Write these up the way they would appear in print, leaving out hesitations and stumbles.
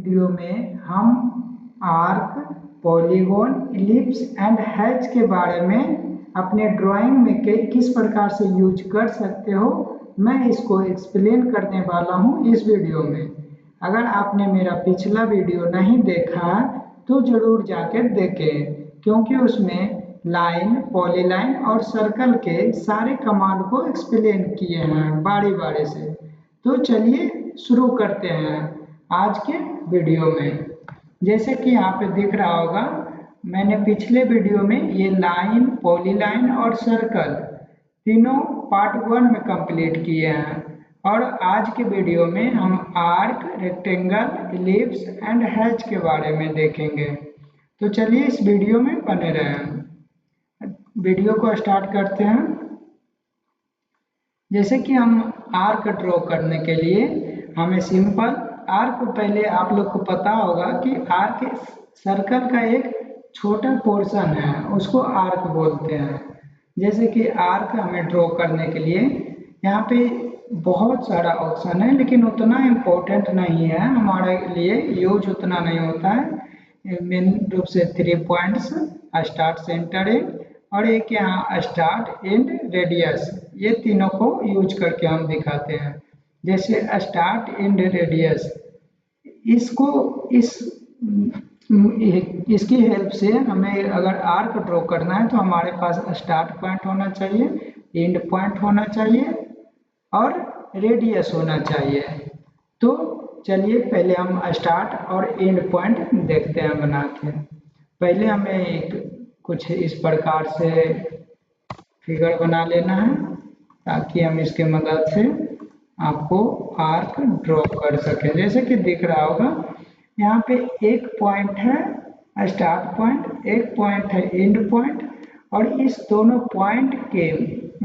Video में हम arc, polygon, ellipse and hatch के बारे में अपने ड्राइंग में किस प्रकार से यूज कर सकते हो, मैं इसको एक्सप्लेन करने वाला हूँ इस वीडियो में। अगर आपने मेरा पिछला वीडियो नहीं देखा तो ज़रूर जाकर देखें, क्योंकि उसमें लाइन, पॉलीलाइन और सर्कल के सारे कमांड को एक्सप्लेन किए हैं बारी बारी से। तो चलिए शुरू करते हैं आज के वीडियो में। जैसे कि यहाँ पे दिख रहा होगा, मैंने पिछले वीडियो में ये लाइन, पॉलीलाइन और सर्कल तीनों पार्ट 1 में कंप्लीट किए हैं, और आज के वीडियो में हम arc, rectangle, ellipse and hatch के बारे में देखेंगे। तो चलिए इस वीडियो में बने रहें। वीडियो को स्टार्ट करते हैं। जैसे कि हम आर्क ड्रॉ करने के लिए हमें सिंपल आर्क, पहले आप लोग को पता होगा कि आर्क सर्कल का एक छोटा पोर्शन है, उसको आर्क बोलते हैं। जैसे कि आर्क हमें ड्रॉ करने के लिए यहाँ पे बहुत सारा ऑप्शन है, लेकिन उतना इम्पोर्टेंट नहीं है हमारे लिए, यूज उतना नहीं होता है। मेन रूप से 3 पॉइंट्स, स्टार्ट, सेंटर, एंड, और एक यहाँ स्टार्ट, एंड, रेडियस, ये तीनों को यूज करके हम दिखाते हैं। जैसे स्टार्ट, एंड, रेडियस, इसकी हेल्प से हमें अगर आर्क ड्रॉ करना है तो हमारे पास स्टार्ट पॉइंट होना चाहिए, एंड पॉइंट होना चाहिए और रेडियस होना चाहिए। तो चलिए पहले हम स्टार्ट और एंड पॉइंट देखते हैं बना के। पहले हमें कुछ इस प्रकार से फिगर बना लेना है, ताकि हम इसके मदद से आपको आर्क ड्रॉ कर सकें। जैसे कि दिख रहा होगा, यहाँ पे एक पॉइंट है स्टार्ट पॉइंट, एक पॉइंट है एंड पॉइंट, और इस दोनों पॉइंट के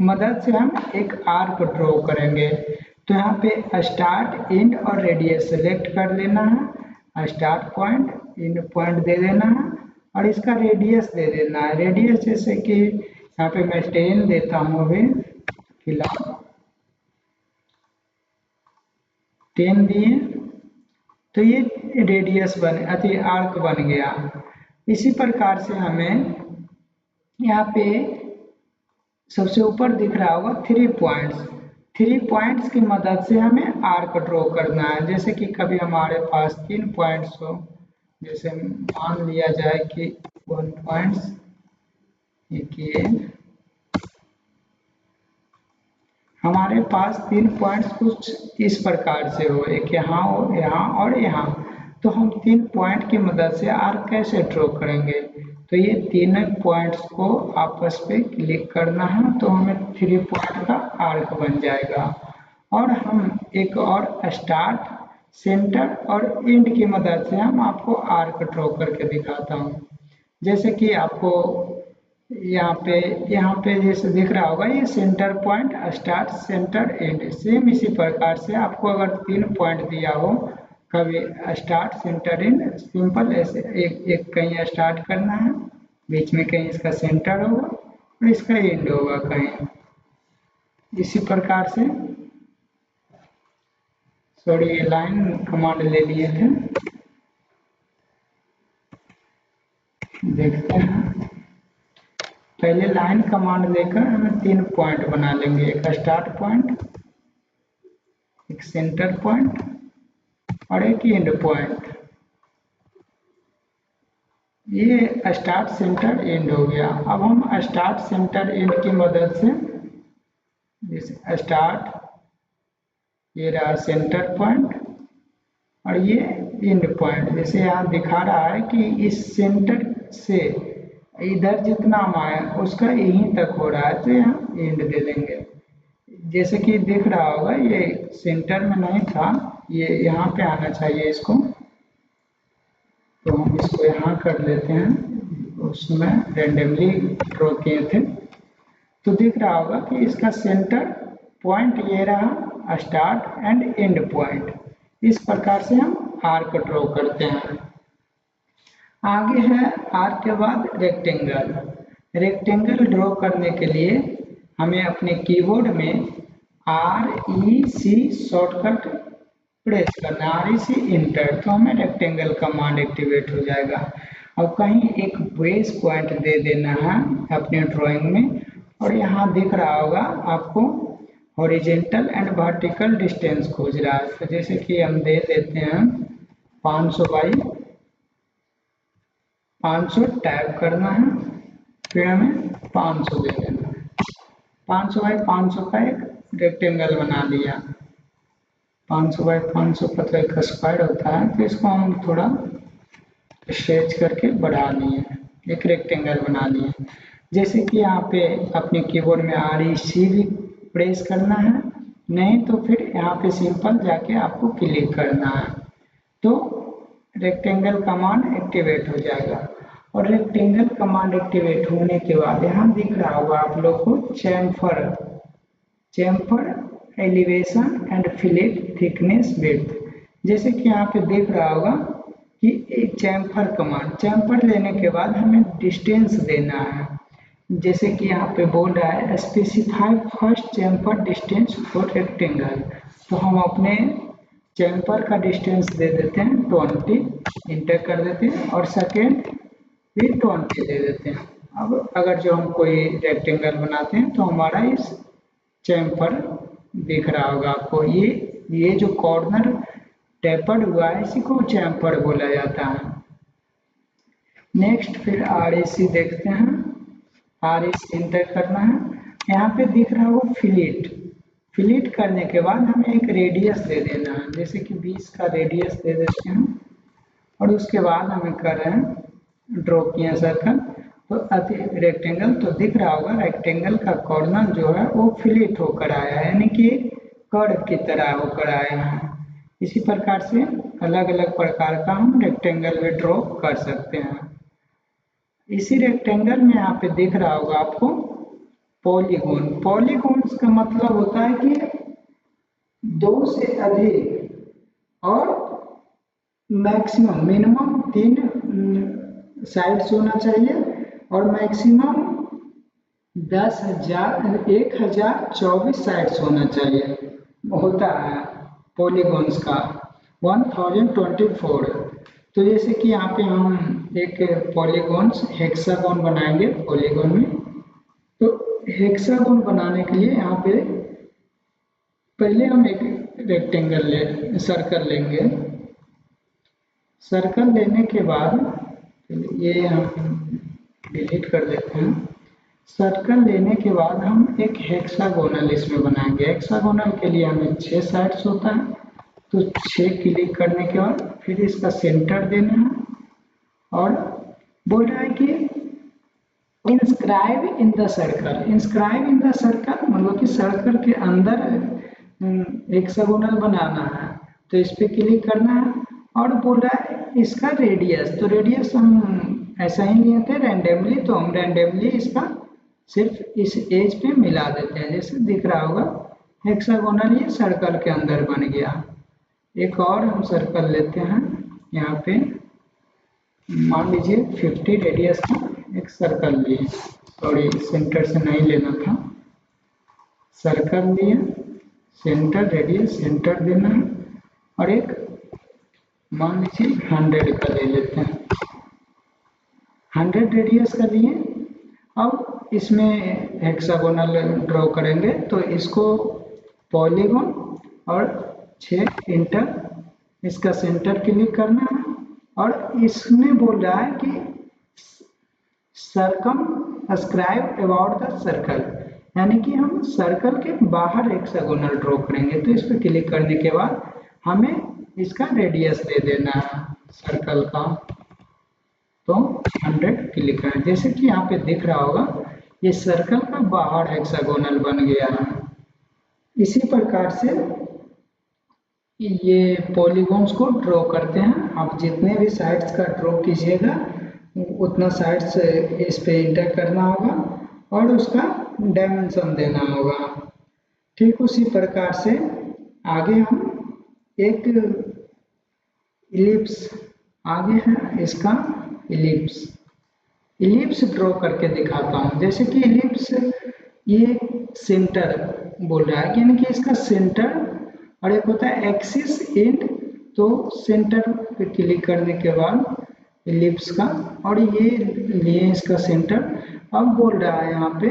मदद से हम एक आर्क ड्रॉ करेंगे। तो यहाँ पे स्टार्ट, एंड और रेडियस सेलेक्ट कर लेना है। स्टार्ट पॉइंट, एंड पॉइंट दे देना है, और इसका रेडियस दे देना है। रेडियस जैसे कि यहाँ पे मैं 10 देता हूँ, अभी फिलहाल 10 दिए, तो ये रेडियस आर्क बन गया। इसी प्रकार से हमें यहाँ पे सबसे ऊपर दिख रहा होगा 3 पॉइंट्स की मदद से हमें आर्क ड्रॉ करना है। जैसे कि कभी हमारे पास 3 पॉइंट्स हो, जैसे मान लिया जाए कि 1 पॉइंट्स, ये हमारे पास 3 पॉइंट्स कुछ इस प्रकार से हो, एक यहाँ हो, यहाँ और यहाँ। तो हम 3 पॉइंट की मदद से आर्क कैसे ड्रॉ करेंगे? तो ये तीनों पॉइंट्स को आपस पे क्लिक करना है, तो हमें 3 पॉइंट का आर्क बन जाएगा। और हम एक और स्टार्ट, सेंटर और एंड की मदद से हम आपको आर्क ड्रॉ करके दिखाता हूँ। जैसे कि आपको यहाँ पे जैसे दिख रहा होगा, ये centre point, start, centre, and. Same इसी प्रकार से आपको अगर 3 पॉइंट दिया हो, कभी स्टार्ट, सेंटर, एंड, सिंपल ऐसे एक कहीं स्टार्ट करना है, बीच में कहीं इसका सेंटर होगा और इसका एंड होगा कहीं। इसी प्रकार से, सॉरी ये लाइन कमांड ले लिए थे, देखते हैं। पहले लाइन कमांड लेकर हमें 3 पॉइंट बना लेंगे, एक स्टार्ट पॉइंट, एक सेंटर पॉइंट और एक एंड पॉइंट। ये स्टार्ट, सेंटर, एंड हो गया। अब हम स्टार्ट, सेंटर, एंड की मदद से, जैसे स्टार्ट, ये रहा सेंटर पॉइंट और ये एंड पॉइंट। जैसे यहाँ दिखा रहा है कि इस सेंटर से इधर जितना हम आए उसका यहीं तक हो रहा है, तो यहाँ एंड दे देंगे। जैसे कि दिख रहा होगा, ये सेंटर में नहीं था, ये यहाँ पे आना चाहिए इसको, तो हम इसको यहाँ कर लेते हैं, उसमें रेंडमली ड्रॉ किए थे। तो दिख रहा होगा कि इसका सेंटर पॉइंट ये रहा, स्टार्ट एंड एंड पॉइंट। इस प्रकार से हम आर्क ड्रॉ करते हैं। आगे है आर्क के बाद रेक्टेंगल। रेक्टेंगल ड्रॉ करने के लिए हमें अपने कीबोर्ड में REC शॉर्टकट प्रेस करना है REC इंटर, तो हमें रेक्टेंगल कमांड एक्टिवेट हो जाएगा। अब कहीं एक बेस पॉइंट दे देना है अपने ड्राइंग में, और यहाँ दिख रहा होगा आपको हॉरिजेंटल एंड वर्टिकल डिस्टेंस खोज रहा है। तो जैसे कि हम दे देते हैं 500 बाई 500 टाइप करना है, फिर हमें 500 दे देना है। 500 बाई 500 का एक रेक्टेंगल बना लिया। 500 बाई 500 का तो एक स्क्वायर होता है, तो इसको हम थोड़ा स्ट्रेच करके बढ़ा लिए, एक रेक्टेंगल बना लिए। जैसे कि यहाँ पे अपने कीबोर्ड में REC भी प्रेस करना है, नहीं तो फिर यहाँ पे सिंपल जाके आपको क्लिक करना है, तो रेक्टेंगल कमांड एक्टिवेट हो जाएगा। और रेक्टेंगल कमांड एक्टिवेट होने के बाद यहाँ दिख रहा होगा आप लोग को chamfer elevation and fillet thickness width. जैसे कि यहाँ पे देख रहा होगा कि एक चैम्फर कमांड, चैम्फर लेने के बाद हमें डिस्टेंस देना है। जैसे कि यहाँ पे बोल रहा है specify first chamfer distance for rectangle, तो हम अपने चैम्फर का डिस्टेंस दे देते हैं 20, इंटर कर देते हैं, और सेकेंड भी 20 दे देते हैं। अब अगर जो हम कोई रेक्टेंगल बनाते हैं तो हमारा इस चैम्फर दिख रहा होगा आपको, ये जो कॉर्नर टेपर्ड हुआ है इसी को चैम्फर बोला जाता है। नेक्स्ट फिर REC देखते हैं, REC इंटर करना है। यहाँ पे दिख रहा होगा फिलिट करने के बाद हमें एक रेडियस दे देना है, जैसे कि 20 का रेडियस दे देते हैं, और उसके बाद हमें कर रहे हैं ड्रॉ किया सर्कल, तो अति रेक्टेंगल तो दिख रहा होगा, रेक्टेंगल का कॉर्नर जो है वो फिलिट होकर आया है, यानी कि कर्व की तरह होकर आया है। इसी प्रकार से अलग अलग प्रकार का हम रेक्टेंगल में ड्रॉ कर सकते हैं। इसी रेक्टेंगल में यहाँ पे दिख रहा होगा आपको पॉलीगॉन्स का मतलब होता है कि 2 से अधिक और मिनिमम 3 साइड्स होना चाहिए, और मैक्सिमम 1024 साइड्स होना चाहिए होता है पॉलीगॉन्स का 1024। तो जैसे कि यहाँ पे हम एक पॉलीगॉन्स हेक्सागोन बनाएंगे पॉलीगॉन में, तो हेक्सागोन बनाने के लिए यहाँ पे पहले हम एक रेक्टेंगल सर्कल लेंगे। सर्कल लेने के बाद ये हम डिलीट कर देते हैं। सर्कल लेने के बाद हम एक हेक्सागोनल इसमें बनाएंगे। हेक्सागोनल के लिए हमें 6 साइड्स होता है, तो 6 क्लिक करने के बाद फिर इसका सेंटर देना है, और बोल रहा है कि inscribe in the circle. Inscribe in the circle मतलब कि सर्कल के अंदर हेक्सागोनल बनाना है, तो इस पर क्लिक करना है, और बोल रहा है इसका रेडियस, तो रेडियस हम ऐसा ही लिए थे रैंडमली, तो हम रैंडमली इसका सिर्फ इस एज पे मिला देते हैं। जैसे दिख रहा होगा हेक्सागोनल ये सर्कल के अंदर बन गया। एक और हम सर्कल लेते हैं, यहाँ पे मान लीजिए 50 रेडियस का एक सर्कल लिए, सॉरी सेंटर से नहीं लेना था, सर्कल लिए, सेंटर रेडियस सेंटर देना है, और एक मान लीजिए 100 का ले लेते हैं, 100 रेडियस का लिए। अब इसमें हेक्सागोनल ड्रॉ करेंगे, तो इसको पॉलीगॉन और 6 इंटर, इसका सेंटर क्लिक करना है, और इसमें बोल रहा है कि circum scribe about the circle, यानी कि हम सर्कल के बाहर हेक्सागोनल ड्रॉ करेंगे। तो इस पर क्लिक करने के बाद हमें इसका रेडियस दे देना है सर्कल का, तो 100 क्लिक करें। जैसे कि यहाँ पे दिख रहा होगा ये सर्कल का बाहर हेक्सागोनल बन गया है। इसी प्रकार से ये पॉलीगॉन्स को ड्रॉ करते हैं। आप जितने भी साइड्स का ड्रॉ कीजिएगा उतना साइड्स इस पे इंटर करना होगा, और उसका डायमेंशन देना होगा। ठीक उसी प्रकार से आगे हम एक इलिप्स, आगे है इसका इलिप्स ड्रॉ करके दिखाता हूँ। जैसे कि इलिप्स ये सेंटर बोल रहा है, यानी कि इसका सेंटर और एक होता है एक्सिस एंड, तो सेंटर पे क्लिक करने के बाद इलिप्स का, और ये लिए इसका सेंटर। अब बोल रहा है यहाँ पे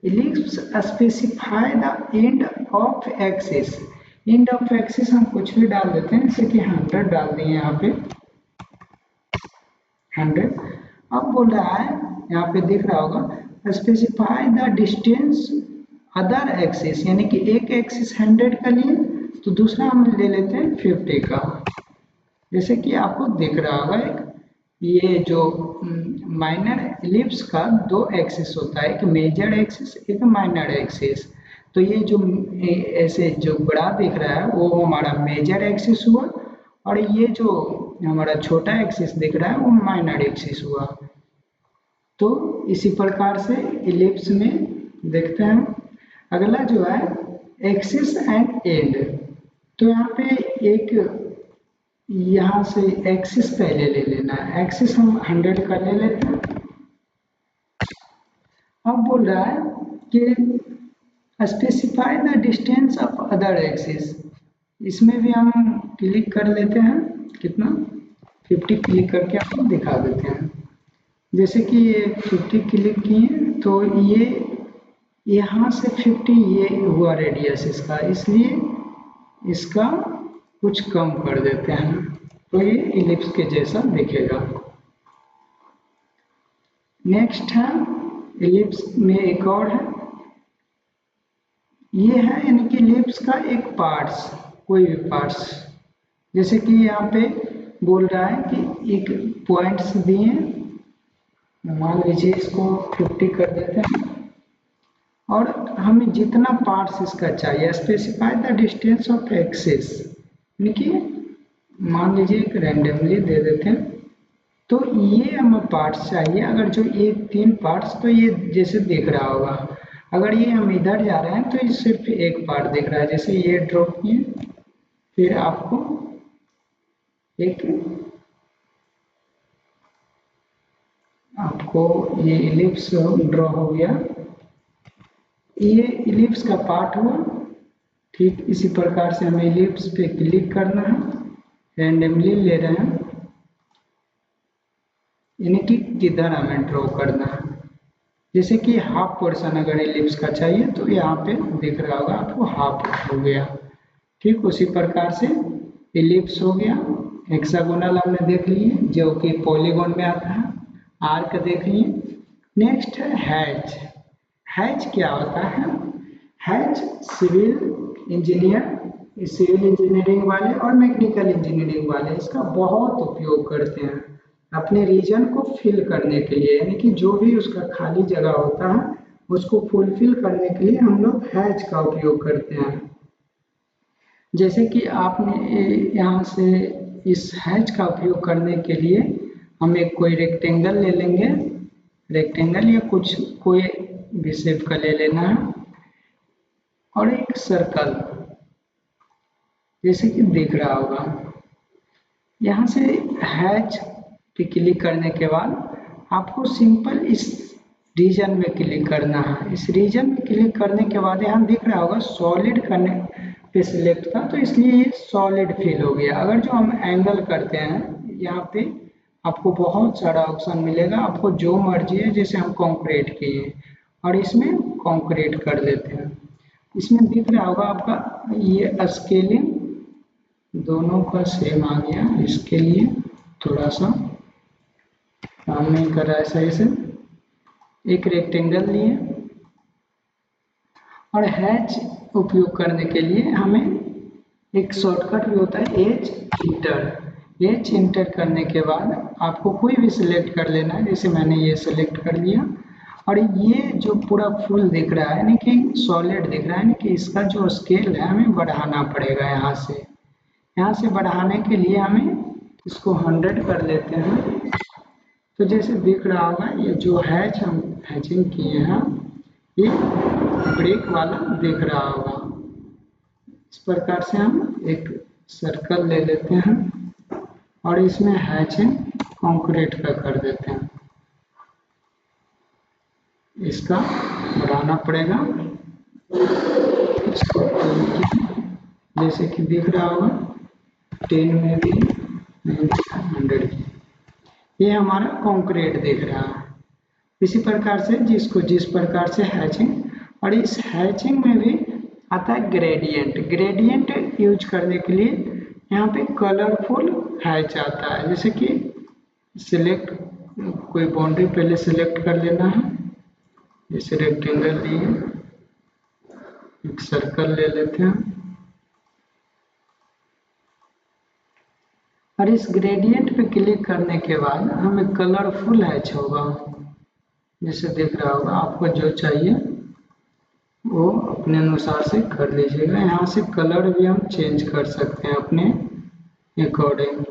ellipse specify the end of axis. End of axis हम कुछ भी डाल देते हैं, जैसे कि 100 डाल दिए यहाँ पे 100। अब बोल रहा है यहाँ पे दिख रहा होगा specify the distance other axis, यानी कि एक एक्सिस 100 का लिए तो दूसरा हम ले लेते हैं 50 का। जैसे कि आपको दिख रहा होगा एक ये जो माइनर इलिप्स का दो एक्सिस होता है, एक मेजर एक्सिस एक माइनर एक्सिस। तो ये जो ऐसे जो बड़ा दिख रहा है वो हमारा मेजर एक्सिस हुआ, और ये जो हमारा छोटा एक्सिस दिख रहा है वो माइनर एक्सिस हुआ। तो इसी प्रकार से इलिप्स में देखते हैं। अगला जो है एक्सिस एंड एंड, तो यहाँ पे एक यहाँ से एक्सिस पहले ले लेना है, एक्सिस हम 100 का ले लेते हैं। अब बोल रहा है कि specify the distance of other axis, इसमें भी हम क्लिक कर लेते हैं, कितना 50 क्लिक करके आपको दिखा देते हैं। जैसे कि ये 50 क्लिक किए तो ये यहाँ से 50 ये हुआ रेडियस इसका, इसलिए इसका कुछ कम कर देते हैं तो ये इलिप्स के जैसा दिखेगा। नेक्स्ट है इलिप्स में एक और है, ये है यानी कि इलिप्स का एक पार्ट्स, कोई भी पार्ट्स। जैसे कि यहाँ पे बोल रहा है कि एक पॉइंट्स दिए, मान लीजिए इसको 50 कर देते हैं, और हमें जितना पार्ट्स इसका चाहिए specify the distance of axis, यानी कि मान लीजिए एक रैंडमली दे देते हैं। तो ये हमें पार्ट्स चाहिए, अगर जो ये 3 पार्ट्स, तो ये जैसे दिख रहा होगा, अगर ये हम इधर जा रहे हैं तो ये सिर्फ एक पार्ट दिख रहा है। जैसे ये ड्रॉ किए, फिर आपको एक ये इलिप्स ड्रॉ हो गया, ये इलिप्स का पार्ट हुआ। ठीक इसी प्रकार से हमें इलिप्स पे क्लिक करना है, रैंडमली ले रहे हैं, यानी कि किधर हमें ड्रॉ करना है। जैसे कि हाफ पोर्शन अगर इलिप्स का चाहिए तो यहाँ पे दिख रहा होगा आपको हाफ हो गया। ठीक उसी प्रकार से इलिप्स हो गया, हेक्सागोनल हमने देख लिए जो कि पॉलीगॉन में आता है, आर्क देख लिए। नेक्स्ट है हैच। हैच क्या होता है? Hatch civil engineer, civil engineering वाले और मैकेनिकल इंजीनियरिंग वाले इसका बहुत उपयोग करते हैं अपने रीजन को फिल करने के लिए, यानी कि जो भी उसका खाली जगह होता है उसको फुलफिल करने के लिए हम लोग हैच का उपयोग करते हैं। जैसे कि आपने यहाँ से इस हैच का उपयोग करने के लिए हम एक कोई रेक्टेंगल ले लेंगे, रेक्टेंगल या कुछ कोई भी शेप का ले लेना है, और एक सर्कल जैसे कि दिख रहा होगा। यहाँ से हैच पे क्लिक करने के बाद आपको सिंपल इस रीजन में क्लिक करना है। इस रीजन में क्लिक करने के बाद यहाँ दिख रहा होगा सॉलिड करने पे सिलेक्ट था, तो इसलिए ये सॉलिड फिल हो गया। अगर जो हम एंगल करते हैं यहाँ पे आपको बहुत सारा ऑप्शन मिलेगा, आपको जो मर्जी है। जैसे हम कंक्रीट किए और इसमें कंक्रीट कर देते हैं, इसमें दिख रहा होगा आपका ये स्केलिंग दोनों का सेम आ गया। इसके लिए थोड़ा सा काम नहीं कर रहा है सही से। एक रेक्टेंगल लिए और हैच उपयोग करने के लिए हमें एक शॉर्टकट भी होता है एच इंटर। एच इंटर करने के बाद आपको कोई भी सिलेक्ट कर लेना है, जैसे मैंने ये सिलेक्ट कर लिया। और ये जो पूरा फुल दिख रहा है यानी कि सॉलिड दिख रहा है, यानी कि इसका जो स्केल है हमें बढ़ाना पड़ेगा। यहाँ से बढ़ाने के लिए हमें इसको 100 कर लेते हैं। तो जैसे दिख रहा होगा ये जो हैच हम हैचिंग किए हैं ये ब्रेक वाला दिख रहा होगा। इस प्रकार से हम एक सर्कल ले लेते हैं और इसमें हैचिंग कंक्रीट का कर देते हैं। इसका बढ़ाना पड़ेगा इसको जैसे कि दिख रहा होगा 10 में भी 100 भी, ये हमारा कॉन्क्रीट दिख रहा है। इसी प्रकार से जिस प्रकार से हैचिंग, और इस हैचिंग में भी आता है ग्रेडियंट। ग्रेडियंट यूज करने के लिए यहाँ पे कलरफुल हैच आता है, जैसे कि सिलेक्ट, कोई बाउंड्री पहले सिलेक्ट कर लेना है, जैसे रेक्टेंगल लिए, एक सर्कल ले लेते हैं, और इस ग्रेडियंट पे क्लिक करने के बाद हमें कलरफुल हैच होगा, जैसे दिख रहा होगा। आपको जो चाहिए वो अपने अनुसार से कर लीजिएगा। यहाँ से कलर भी हम चेंज कर सकते हैं अपने अकॉर्डिंग,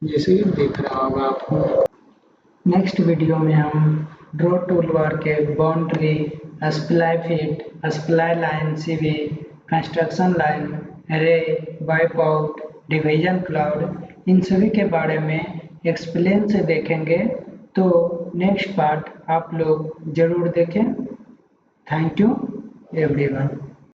जैसे कि दिख रहा होगा आपको। नेक्स्ट वीडियो में हम ड्रॉ टूलबार के boundary, spline fit, spline line, CV, construction line, ray, wipeout, revision cloud, इन सभी के बारे में एक्सप्लेन से देखेंगे। तो नेक्स्ट पार्ट आप लोग जरूर देखें। Thank you everyone.